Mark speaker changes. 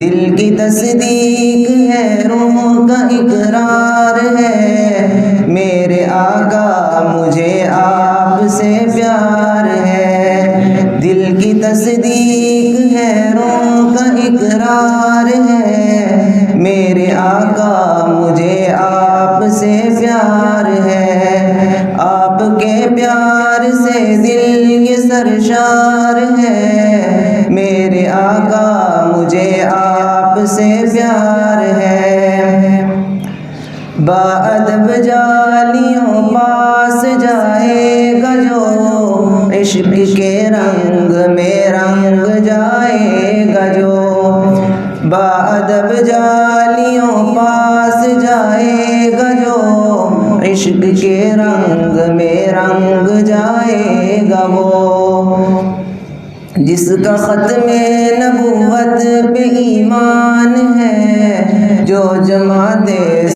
Speaker 1: دل کی تصدیق ہے، روح کا اقرار ہے، میرے آقا مجھے آپ سے پیار ہے۔ دل کی تصدیق ہے، روح کا اقرار ہے، میرے آقا مجھے آپ سے پیار ہے۔ آپ کے پیار سے دل یہ سرشار ہے، میرے آقا مجھے آپ سے پیار ہے۔ باادب جالیوں پاس جائے گا جو، عشق کے رنگ میں رنگ جائے گا جو۔ باادب جالیوں پاس جائے گا جو، عشق کے رنگ میں رنگ جائے گا وہ۔ جس کا ختم نبوت پہ ایمان ہے، جو جماعت